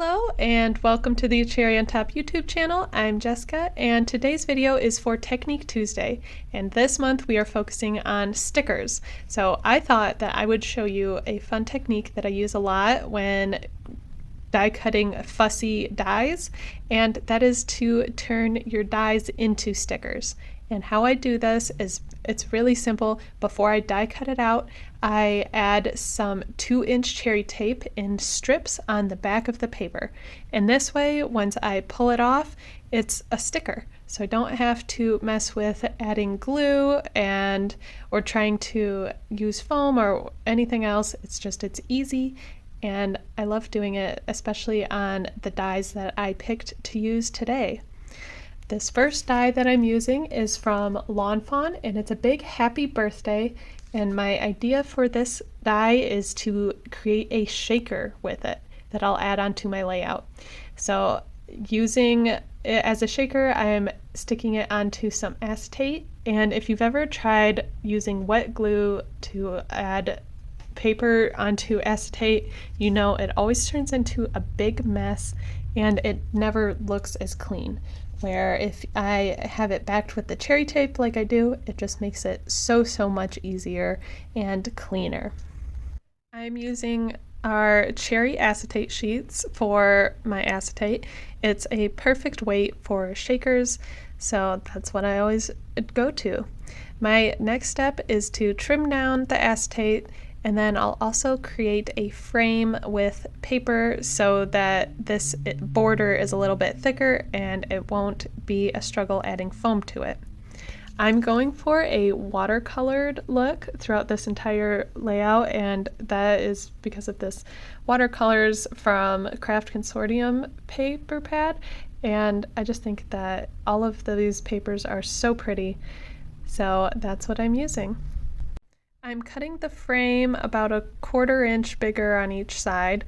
Hello and welcome to the Cherry on Top YouTube channel. I'm Jessica and today's video is for Technique Tuesday, and this month we are focusing on stickers. So I thought that I would show you a fun technique that I use a lot when die cutting fussy dies, and that is to turn your dies into stickers. And how I do this is it's really simple. Before I die cut it out, I add some 2-inch cherry tape in strips on the back of the paper. And this way, once I pull it off, it's a sticker. So I don't have to mess with adding glue or trying to use foam or anything else. It's easy. And I love doing it, especially on the dies that I picked to use today. This first die that I'm using is from Lawn Fawn, and it's a big happy birthday. And my idea for this die is to create a shaker with it that I'll add onto my layout. So using it as a shaker, I'm sticking it onto some acetate. And if you've ever tried using wet glue to add paper onto acetate, you know it always turns into a big mess and it never looks as clean. Where if I have it backed with the cherry tape like I do, it just makes it so much easier and cleaner. I'm using our cherry acetate sheets for my acetate. It's a perfect weight for shakers, so that's what I always go to. My next step is to trim down the acetate, and then I'll also create a frame with paper so that this border is a little bit thicker and it won't be a struggle adding foam to it. I'm going for a watercolored look throughout this entire layout, and that is because of this watercolors from Craft Consortium paper pad, and I just think that all of these papers are so pretty, so that's what I'm using. I'm cutting the frame about a 1/4 inch bigger on each side,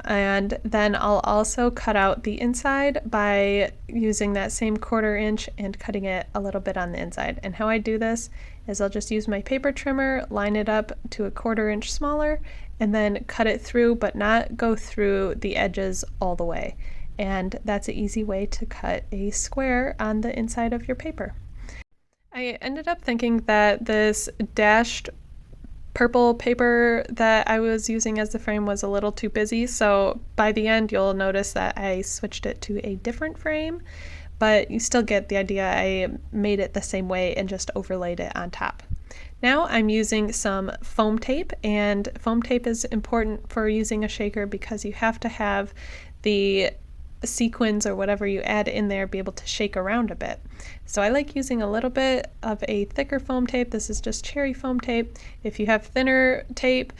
and then I'll also cut out the inside by using that same 1/4 inch and cutting it a little bit on the inside. And how I do this is I'll just use my paper trimmer, line it up to a 1/4 inch smaller, and then cut it through, but not go through the edges all the way. And that's an easy way to cut a square on the inside of your paper. I ended up thinking that this dashed purple paper that I was using as the frame was a little too busy, so by the end you'll notice that I switched it to a different frame, but you still get the idea. I made it the same way and just overlaid it on top. Now I'm using some foam tape, and foam tape is important for using a shaker because you have to have the sequins or whatever you add in there be able to shake around a bit. So I like using a little bit of a thicker foam tape. This is just cherry foam tape. If you have thinner tape,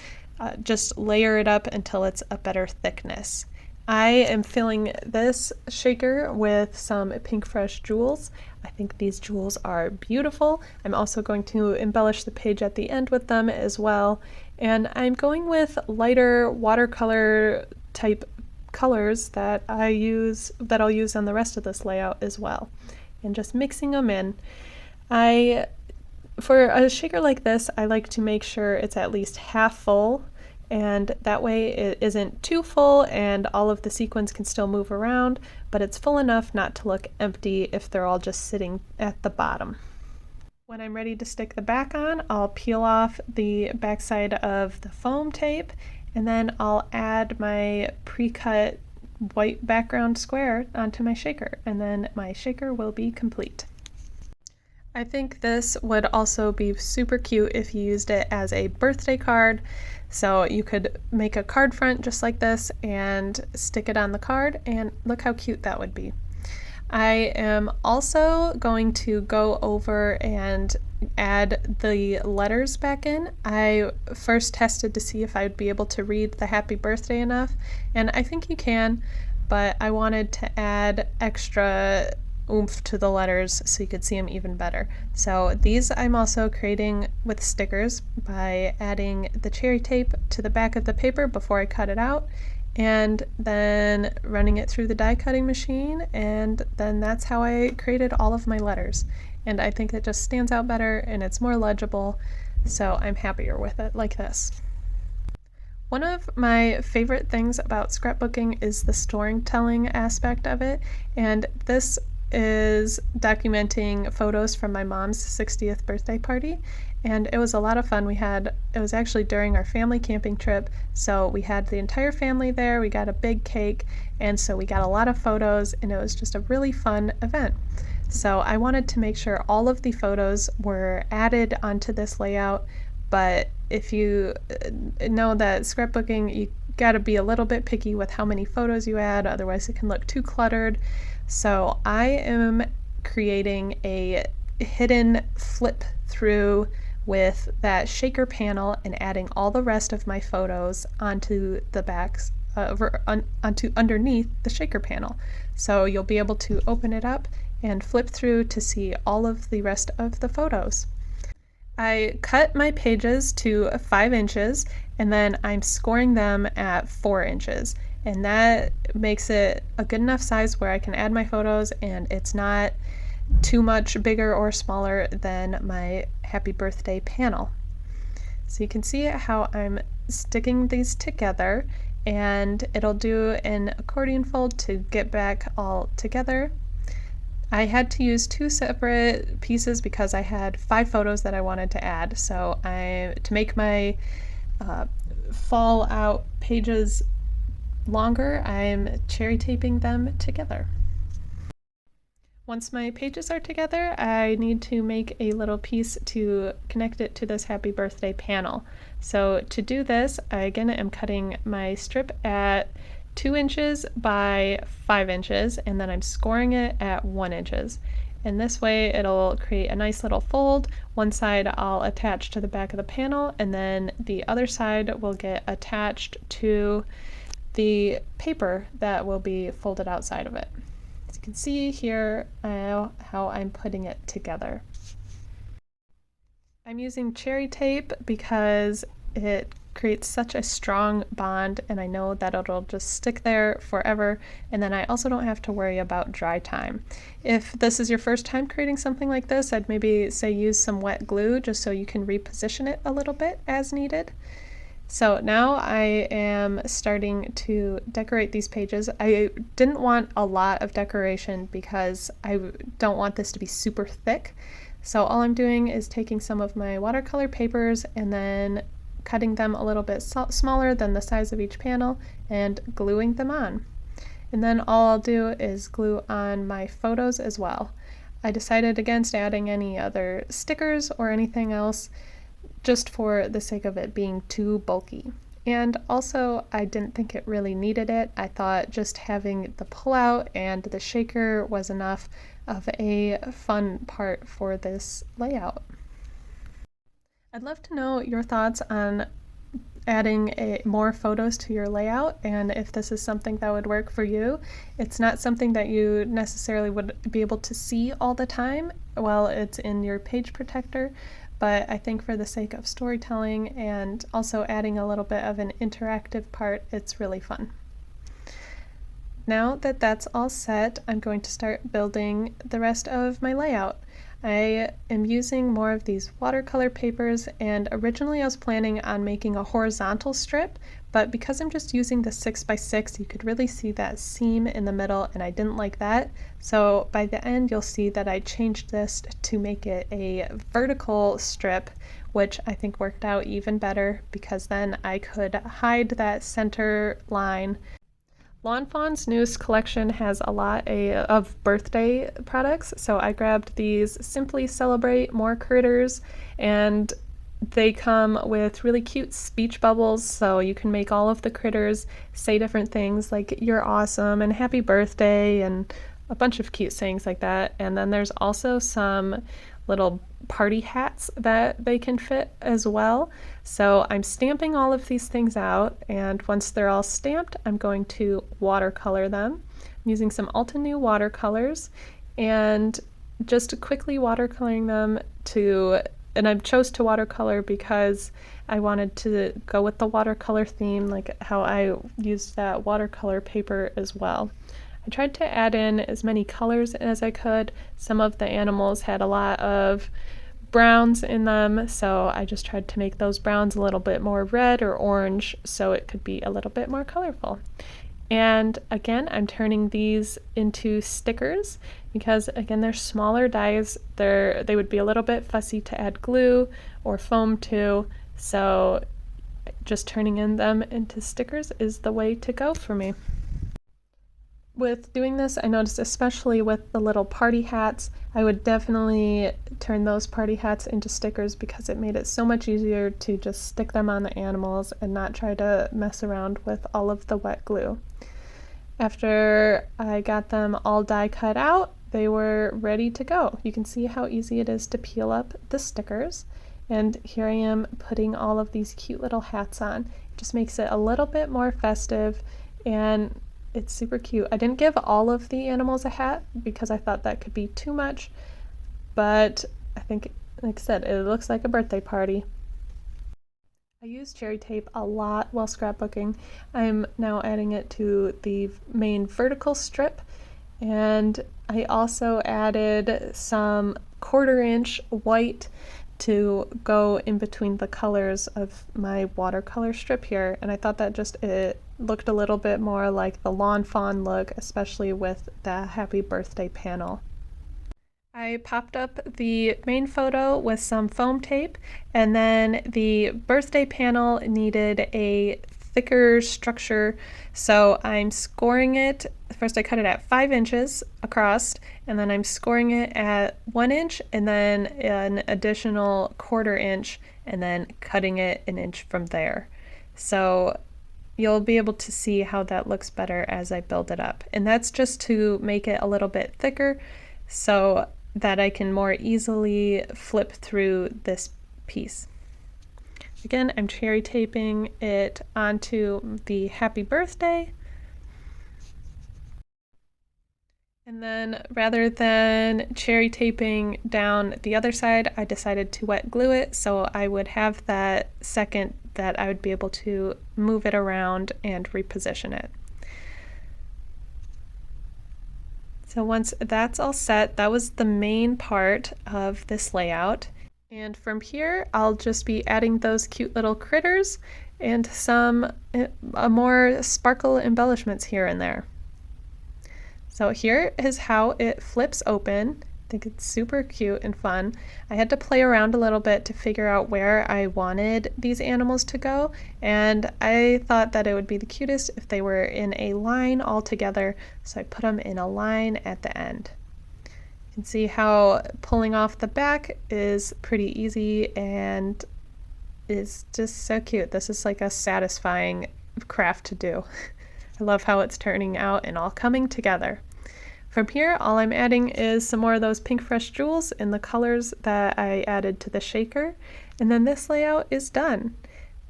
just layer it up until it's a better thickness. I am filling this shaker with some Pink Fresh jewels. I think these jewels are beautiful. I'm also going to embellish the page at the end with them as well. And I'm going with lighter watercolor type colors that I'll use on the rest of this layout as well, and just mixing them in. For a shaker like this, I like to make sure it's at least half full, and that way it isn't too full and all of the sequins can still move around, but it's full enough not to look empty if they're all just sitting at the bottom. When I'm ready to stick the back on, I'll peel off the backside of the foam tape, and then I'll add my pre-cut white background square onto my shaker, and then my shaker will be complete. I think this would also be super cute if you used it as a birthday card. So you could make a card front just like this and stick it on the card, and look how cute that would be. I am also going to go over and add the letters back in. I first tested to see if I would be able to read the happy birthday enough, and I think you can, but I wanted to add extra oomph to the letters so you could see them even better. So these I'm also creating with stickers by adding the cherry tape to the back of the paper before I cut it out, and then running it through the die cutting machine, and then that's how I created all of my letters. And I think it just stands out better and it's more legible, so I'm happier with it like this. One of my favorite things about scrapbooking is the storytelling aspect of it, and this is documenting photos from my mom's 60th birthday party, and it was a lot of fun. It was actually during our family camping trip, so we had the entire family there, we got a big cake, and so we got a lot of photos, and it was just a really fun event. So I wanted to make sure all of the photos were added onto this layout, but if you know that scrapbooking, you got to be a little bit picky with how many photos you add, otherwise it can look too cluttered. So I am creating a hidden flip through with that shaker panel and adding all the rest of my photos onto the backs onto underneath the shaker panel. So you'll be able to open it up and flip through to see all of the rest of the photos. I cut my pages to 5 inches and then I'm scoring them at 4 inches, and that makes it a good enough size where I can add my photos and it's not too much bigger or smaller than my happy birthday panel. So you can see how I'm sticking these together, and it'll do an accordion fold to get back all together. I had to use 2 separate pieces because I had 5 photos that I wanted to add. So to make my fall out pages longer, I'm cherry taping them together. Once my pages are together, I need to make a little piece to connect it to this happy birthday panel. So to do this, I again am cutting my strip at 2 inches by 5 inches, and then I'm scoring it at 1 inches. And this way it'll create a nice little fold. One side I'll attach to the back of the panel, and then the other side will get attached to the paper that will be folded outside of it. As you can see here how I'm putting it together. I'm using cherry tape because it creates such a strong bond, and I know that it'll just stick there forever, and then I also don't have to worry about dry time. If this is your first time creating something like this, I'd maybe say use some wet glue just so you can reposition it a little bit as needed. So now I am starting to decorate these pages. I didn't want a lot of decoration because I don't want this to be super thick. So all I'm doing is taking some of my watercolor papers and then cutting them a little bit smaller than the size of each panel and gluing them on. And then all I'll do is glue on my photos as well. I decided against adding any other stickers or anything else, just for the sake of it being too bulky. And also, I didn't think it really needed it. I thought just having the pullout and the shaker was enough of a fun part for this layout. I'd love to know your thoughts on adding more photos to your layout, and if this is something that would work for you. It's not something that you necessarily would be able to see all the time while it's in your page protector, but I think for the sake of storytelling and also adding a little bit of an interactive part, it's really fun. Now that that's all set, I'm going to start building the rest of my layout. I am using more of these watercolor papers, and originally I was planning on making a horizontal strip, but because I'm just using the 6x6, you could really see that seam in the middle, and I didn't like that. So by the end, you'll see that I changed this to make it a vertical strip, which I think worked out even better because then I could hide that center line. Lawn Fawn's newest collection has a lot of birthday products, so I grabbed these Simply Celebrate More Critters, and they come with really cute speech bubbles, so you can make all of the critters say different things like "you're awesome" and "happy birthday" and a bunch of cute sayings like that. And then there's also some little party hats that they can fit as well. So I'm stamping all of these things out, and once they're all stamped, I'm going to watercolor them. I'm using some Altenew watercolors and just quickly watercoloring them and I chose to watercolor because I wanted to go with the watercolor theme, like how I used that watercolor paper as well. I tried to add in as many colors as I could. Some of the animals had a lot of browns in them, so I just tried to make those browns a little bit more red or orange so it could be a little bit more colorful. And again, I'm turning these into stickers because again, they're smaller dies. They would be a little bit fussy to add glue or foam to, so just turning them into stickers is the way to go for me. With doing this, I noticed especially with the little party hats, I would definitely turn those party hats into stickers because it made it so much easier to just stick them on the animals and not try to mess around with all of the wet glue. After I got them all die cut out, they were ready to go. You can see how easy it is to peel up the stickers. And here I am putting all of these cute little hats on. It just makes it a little bit more festive and it's super cute. I didn't give all of the animals a hat because I thought that could be too much, but I think, like I said, it looks like a birthday party. I use cherry tape a lot while scrapbooking. I'm now adding it to the main vertical strip, and I also added some 1/4 inch white to go in between the colors of my watercolor strip here, and I thought that just it looked a little bit more like the lawn fawn look, especially with the happy birthday panel. I popped up the main photo with some foam tape, and then the birthday panel needed a thicker structure, so I'm scoring it. First I cut it at 5 inches across, and then I'm scoring it at 1 inch, and then an additional 1/4 inch, and then cutting it an inch from there. So you'll be able to see how that looks better as I build it up. And that's just to make it a little bit thicker so that I can more easily flip through this piece. Again, I'm cherry taping it onto the happy birthday. And then rather than cherry taping down the other side, I decided to wet glue it so I would have that second that I would be able to move it around and reposition it. So once that's all set, that was the main part of this layout. And from here, I'll just be adding those cute little critters and some more sparkle embellishments here and there. So here is how it flips open. I think it's super cute and fun. I had to play around a little bit to figure out where I wanted these animals to go, and I thought that it would be the cutest if they were in a line all together, so I put them in a line at the end. You can see how pulling off the back is pretty easy and is just so cute. This is like a satisfying craft to do. I love how it's turning out and all coming together. From here, all I'm adding is some more of those pink fresh jewels in the colors that I added to the shaker, and then this layout is done.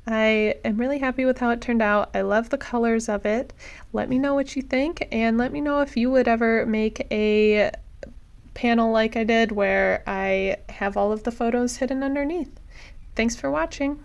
I am really happy with how it turned out. I love the colors of it. Let me know what you think, and let me know if you would ever make a panel like I did where I have all of the photos hidden underneath. Thanks for watching.